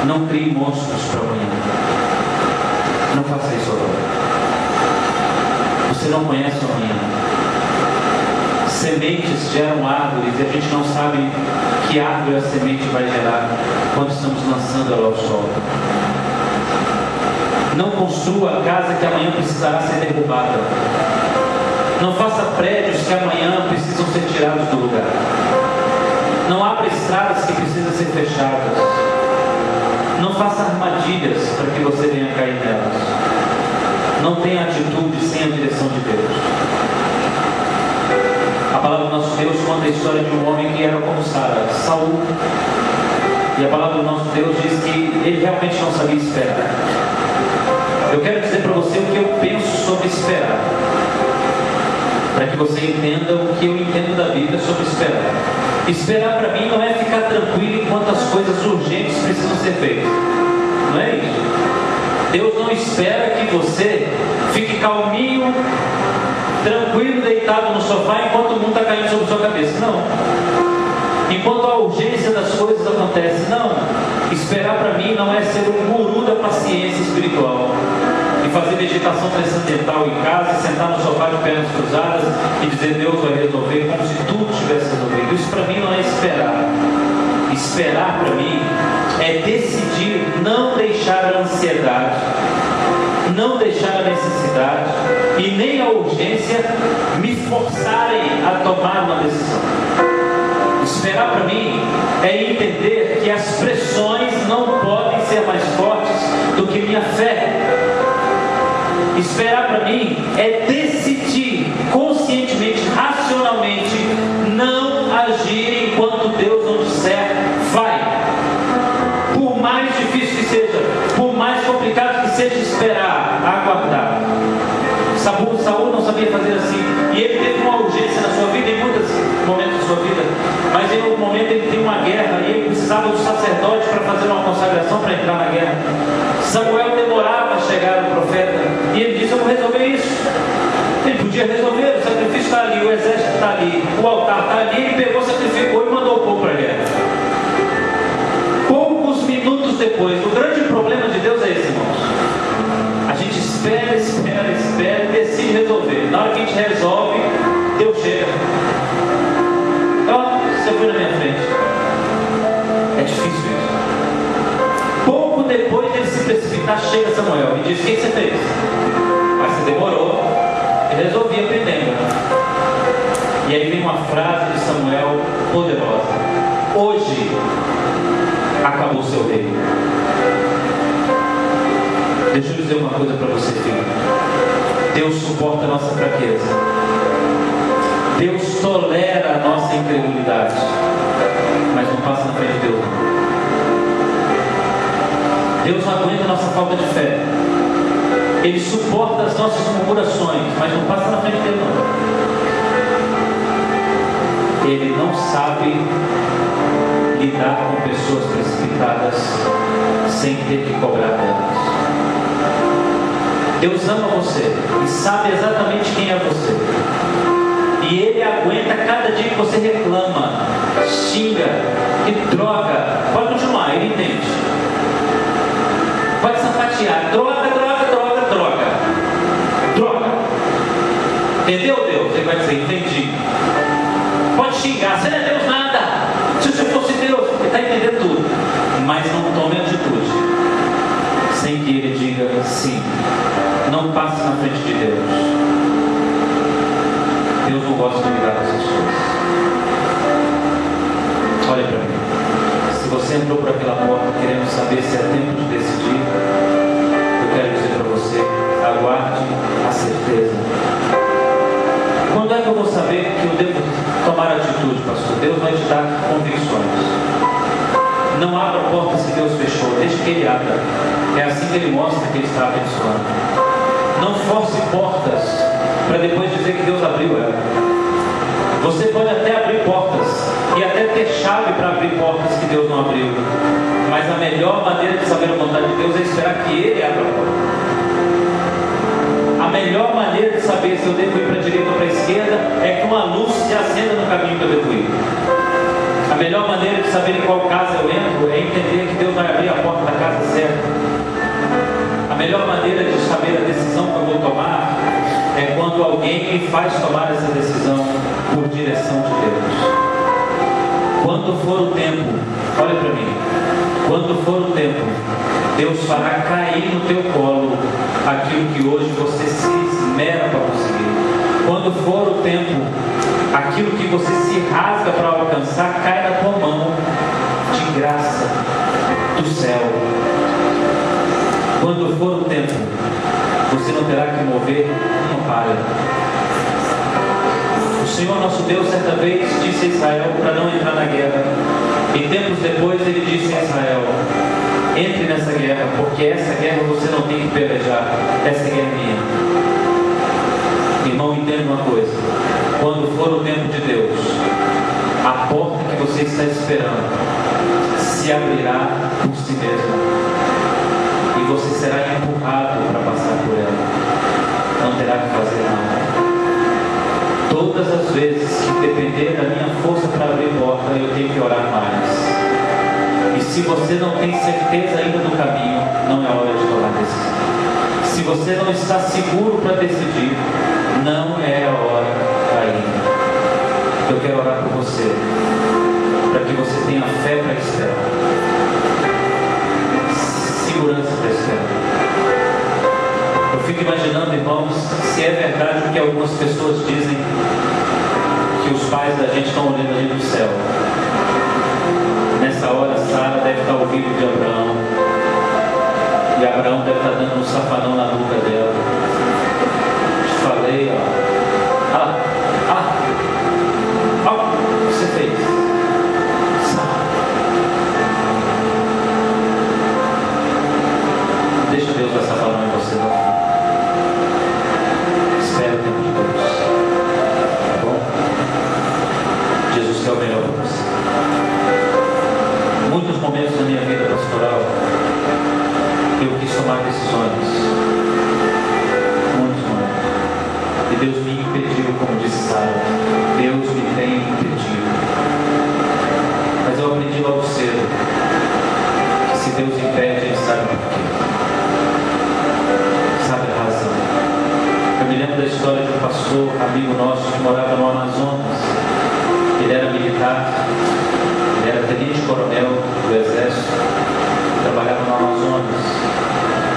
Não crie monstros para amanhã. Não faça isso agora. Você não conhece o amanhã. Sementes geram árvores e a gente não sabe que árvore a semente vai gerar quando estamos lançando ela ao sol. Não construa a casa que amanhã precisará ser derrubada. Não faça prédios que amanhã precisam ser tirados do lugar. Não abra estradas que precisam ser fechadas. Não faça armadilhas para que você venha cair nelas. Não tenha atitude sem a direção de Deus. A palavra do nosso Deus conta a história de um homem que era como Sara, Saul. E a palavra do nosso Deus diz que ele realmente não sabia esperar. Eu quero dizer para você o que eu penso sobre esperar, para que você entenda o que eu entendo da Bíblia sobre esperar. Esperar para mim não é ficar tranquilo enquanto as coisas urgentes precisam ser feitas. Não é isso. Deus não espera que você fique calminho, tranquilo, deitado no sofá enquanto o mundo está caindo sobre sua cabeça. Não. Enquanto a urgência das coisas acontece. Não. Esperar para mim não é ser um guru da paciência espiritual e fazer meditação transcendental em casa, sentar no sofá de pernas cruzadas e dizer Deus vai resolver como se tudo tivesse resolvido. Isso para mim não é esperar. Esperar para mim é decidir não deixar a ansiedade, não deixar a necessidade e nem a urgência me forçarem a tomar uma decisão. Esperar para mim é entender que as pressões não podem ser mais fortes do que minha fé. Esperar para mim é decidir conscientemente, racionalmente, não agir enquanto Deus não disser vai. Por mais difícil que seja, por mais complicado que seja esperar, aguardar. Saul não sabia fazer assim, e consagração para entrar na guerra. Samuel demorava a chegar no profeta e ele disse: eu vou resolver isso. Ele podia resolver, o sacrifício está ali, o exército está ali, o altar está ali. Ele pegou, sacrificou e mandou o povo para a guerra. Poucos minutos depois, o grande problema de Deus é esse, irmãos. A gente espera e decide resolver. Na hora que a gente resolve, Deus chega. Ó, você foi na minha frente. É difícil isso. Pouco depois dele se precipitar, chega Samuel e diz: o que você fez? Mas você demorou. Ele resolvia aprendendo. E aí vem uma frase de Samuel poderosa: hoje acabou o seu reino. Deixa eu dizer uma coisa para você, filho. Deus suporta a nossa fraqueza. Deus tolera a nossa incredulidade, mas não passa na frente de Deus. Deus não aguenta a nossa falta de fé. Ele suporta as nossas murmurações, mas não passa na frente dele, não. Ele não sabe lidar com pessoas precipitadas sem ter que cobrar delas. Deus ama você e sabe exatamente quem é você. E Ele aguenta cada dia que você reclama, xinga, que droga. Pode continuar, Ele entende. Pode sapatear, droga. Entendeu, Deus? Ele vai dizer: entendi. Pode xingar, você não é Deus nada. Se você fosse Deus, ele está entendendo tudo. Mas não tome atitude sem que ele diga sim. Não passe na frente de Deus. Deus não gosta de lidar com essas coisas. Olha para mim. Se você entrou por aquela porta querendo saber se é tempo de decidir, eu quero dizer para você: aguarde a certeza. Quando é que eu vou saber que eu devo tomar atitude, pastor? Deus vai te dar convicções. Não abra portas que Deus fechou, deixe que Ele abra. É assim que Ele mostra que Ele está abençoando. Não force portas para depois dizer que Deus abriu ela. Você pode até abrir portas e até ter chave para abrir portas que Deus não abriu, mas a melhor maneira de saber a vontade de Deus é esperar que Ele abra a porta. A melhor maneira de saber se eu devo ir para a direita ou para a esquerda é que uma luz se acenda no caminho que eu devo ir. A melhor maneira de saber em qual casa eu entro é entender que Deus vai abrir a porta da casa certa. A melhor maneira de saber a decisão que eu vou tomar é quando alguém me faz tomar essa decisão por direção de Deus. Quando for o tempo, olha para mim, quando for o tempo, Deus fará cair no teu colo aquilo que hoje você se esmera para conseguir. Quando for o tempo, aquilo que você se rasga para alcançar cai na tua mão de graça do céu. Quando for o tempo, você não terá que mover uma palha. O Senhor nosso Deus certa vez disse a Israel para não entrar na guerra, e tempos depois Ele disse a Israel: entre nessa guerra, porque essa guerra você não tem que pelejar, essa guerra é minha. Irmão, entenda uma coisa: quando for o tempo de Deus, a porta que você está esperando se abrirá por si mesma, e você será empurrado para passar por ela. Não terá que fazer nada. Todas as vezes que depender da minha força para abrir porta, eu tenho que orar mais. E se você não tem certeza ainda do caminho, não é hora de tomar decisão. Se você não está seguro para decidir, não é a hora ainda. Eu quero orar por você, para que você tenha fé para esperar, segurança para esperar. Eu fico imaginando, irmãos, se é verdade o que algumas pessoas dizem, que os pais da gente estão olhando a gente do céu. Nessa hora, Sara deve estar ouvindo de Abraão, e Abraão deve estar dando um safanão na nuca dela. Te falei, ó. O que você fez? Sara. Deixa Deus dar safanão em você, não. Espera o tempo de Deus. Tá bom? Jesus quer o melhor para você. Muitos momentos da minha vida pastoral decisões. Muitos momentos. E Deus me impediu, como disse Sara. Deus me tem impedido. Mas eu aprendi logo cedo que se Deus impede, Ele sabe por quê. Sabe a razão. Eu me lembro da história de um pastor, amigo nosso, que morava no Amazonas. Ele era militar, ele era tenente-coronel do Exército, trabalhava no Amazonas.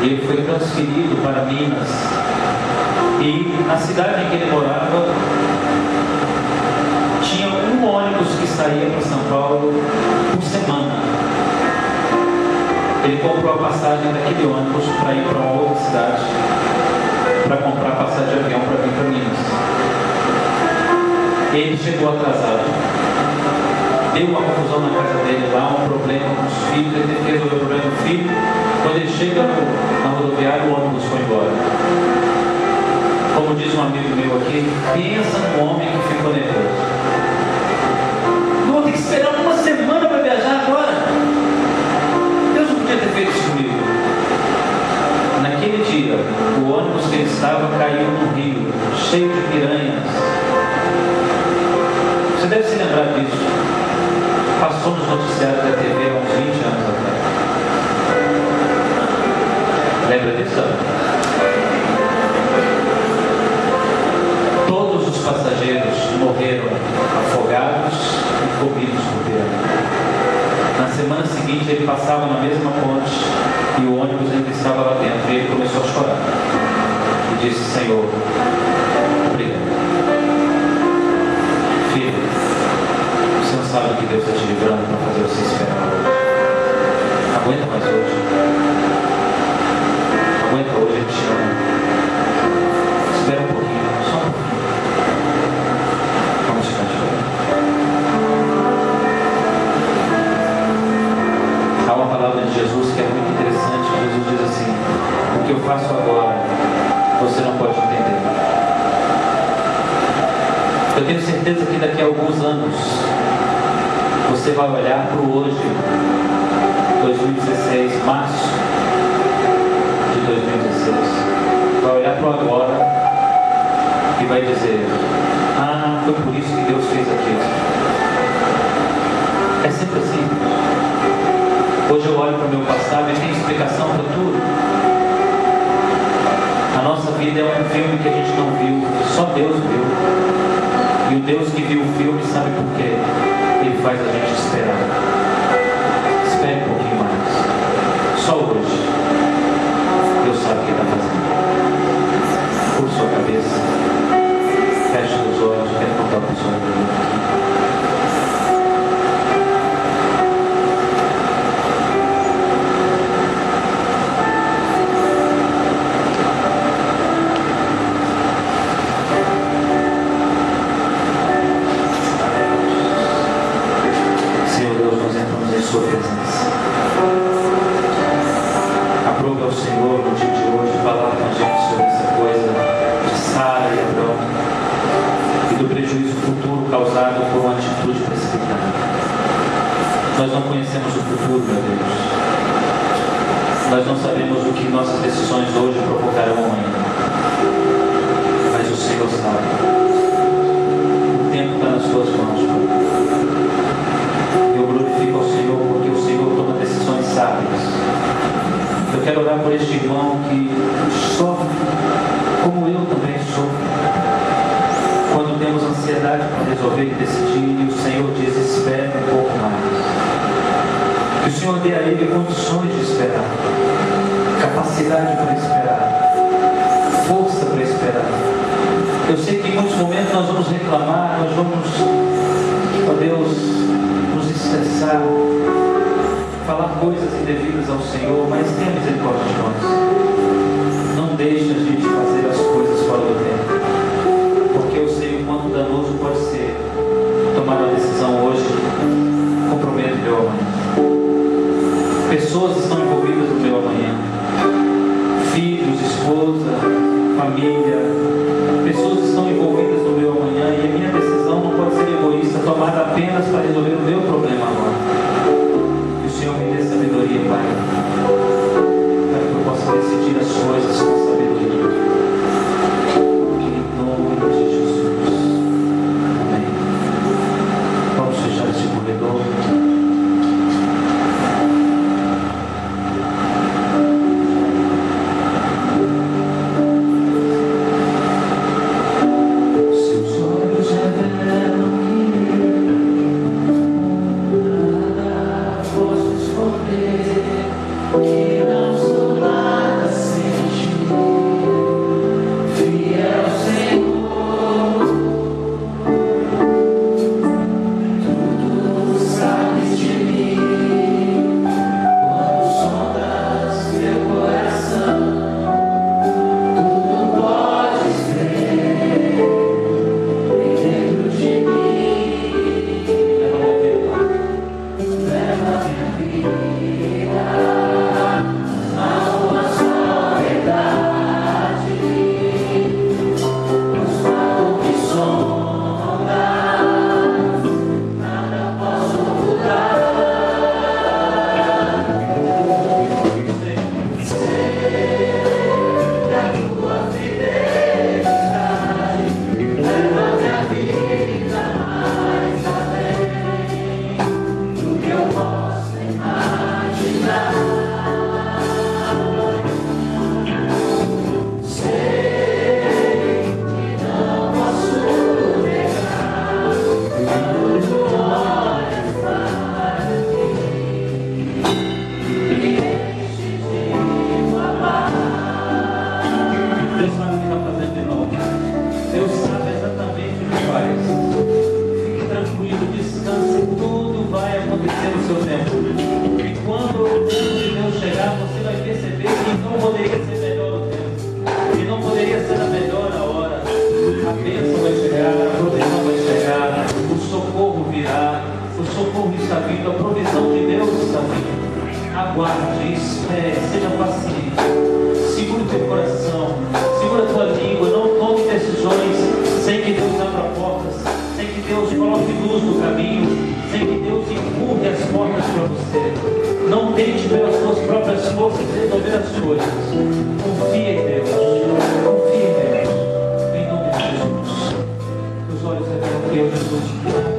E ele foi transferido para Minas. E na cidade em que ele morava, tinha um ônibus que saía para São Paulo por semana. Ele comprou a passagem daquele ônibus para ir para uma outra cidade, para comprar a passagem de avião para vir para Minas. Ele chegou atrasado. Deu uma confusão na casa dele lá, um problema com os filhos, ele teve que resolver o problema do filho. Quando ele chega na rodoviária, o ônibus foi embora. Como diz um amigo meu aqui, pensa no homem que ficou nervoso. Eu vou ter que esperar uma semana para viajar agora. Deus não podia ter feito isso comigo. Naquele dia, o ônibus que ele estava caiu no rio, cheio de piranhas. Você deve se lembrar disso. Passou nos noticiários da TV há uns 20 anos atrás. Lembra disso? Todos os passageiros morreram afogados e comidos por piranha. Na semana seguinte ele passava na mesma ponte e o ônibus ainda estava lá dentro. E ele começou a chorar e disse: Senhor, obrigado. Filho, você não sabe o que Deus está te livrando para fazer você esperar hoje. Aguenta mais hoje. Aguenta hoje, Ele te ama. Espera um pouquinho, só um pouquinho. Vamos ficar de olho. Há uma palavra de Jesus que é muito interessante. Jesus diz assim: o que eu faço agora, você não pode entender. Eu tenho certeza que daqui a alguns anos você vai olhar para o hoje, 2016, março de 2016, vai olhar para o agora e vai dizer: ah, foi por isso que Deus fez aquilo. É sempre assim. Hoje eu olho para o meu passado e tenho explicação para tudo. A nossa vida é um filme que a gente não viu, só Deus viu. E o Deus que viu o filme sabe por quê. Ele faz a gente esperar. Espere um pouquinho mais. Só hoje Deus sabe o que está fazendo. Curva sua cabeça. Feche os olhos. Eu quero contar para o Senhor aqui. Sua presença. Aprove ao Senhor no dia de hoje falar com a gente sobre essa coisa de Sara e Abrão e do prejuízo futuro causado por uma atitude precipitada. Nós não conhecemos o futuro, meu Deus. Nós não sabemos o que nossas decisões hoje provocarão amanhã. Mas o Senhor sabe. O tempo está nas suas mãos, Pai. Eu glorifico ao Senhor porque o Senhor toma decisões sábias. Eu quero orar por este irmão que sofre, como eu também sofro, quando temos ansiedade para resolver e decidir, e o Senhor diz: espere um pouco mais. Que o Senhor dê a ele condições de esperar, capacidade para esperar, força para esperar. Eu sei que em muitos momentos nós vamos reclamar, nós vamos, ó Deus, nos estressar, falar coisas indevidas ao Senhor, mas tenha misericórdia de nós. Não deixe a gente fazer as coisas fora do tempo, porque eu sei o quanto danoso pode ser tomar uma decisão hoje, compromete o meu amanhã. Pessoas estão envolvidas no meu amanhã, filhos, esposa, família, pessoas estão envolvidas no meu amanhã, e a minha decisão não pode ser egoísta, tomada apenas para resolver o meu problema agora. Que o Senhor me dê sabedoria, Pai, para que eu possa decidir paz. Fique tranquilo, descanse, tudo vai acontecer no seu tempo. E quando o tempo de Deus chegar, você vai perceber que não poderia ser melhor o tempo. E não poderia ser a melhor a hora. A bênção vai chegar, a provisão vai chegar, o socorro virá, o socorro está vindo, a provisão de Deus está vindo. Aguarde, espere, seja paciente, segura o teu coração, segura a tua língua, não tome decisões sem que Deus abra portas, sem que Deus coloque luz no caminho, sem que Deus empurre as portas para você. Não tente pelas suas próprias forças resolver as coisas. Confie em Deus, confie em Deus, em nome de Jesus. Os olhos revelam que eu, Jesus, te amo.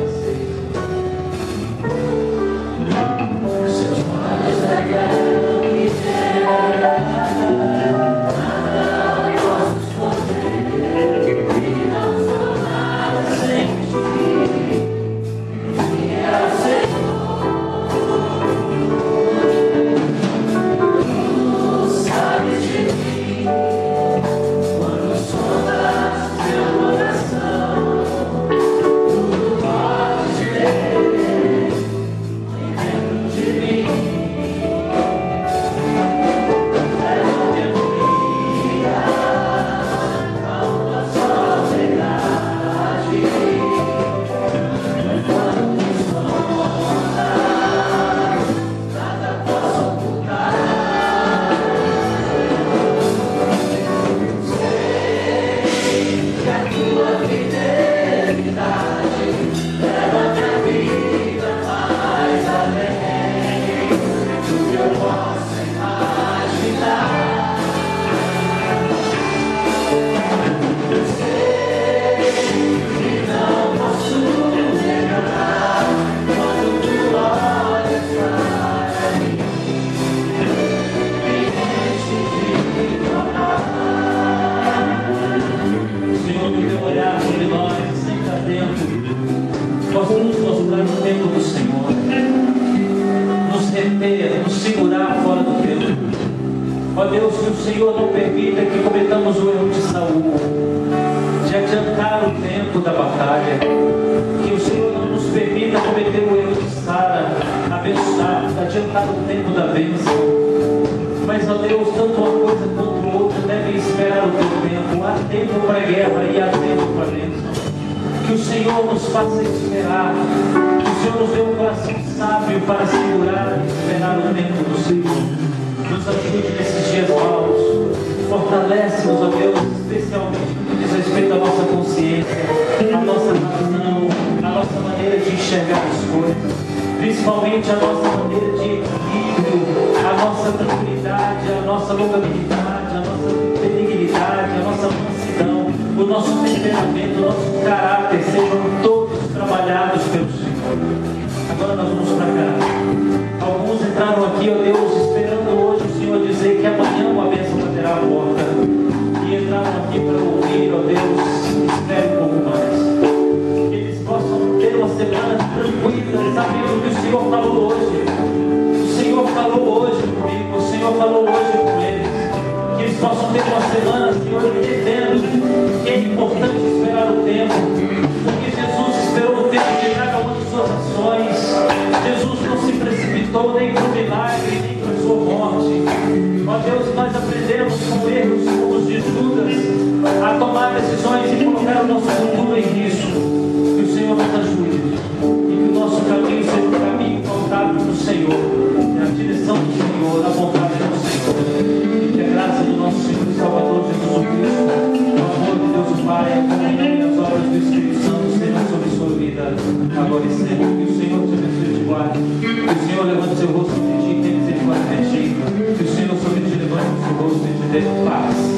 levante seu rosto de ti, tenha misericórdia de ti. Que o Senhor sobre ti levante o seu rosto e te dê paz.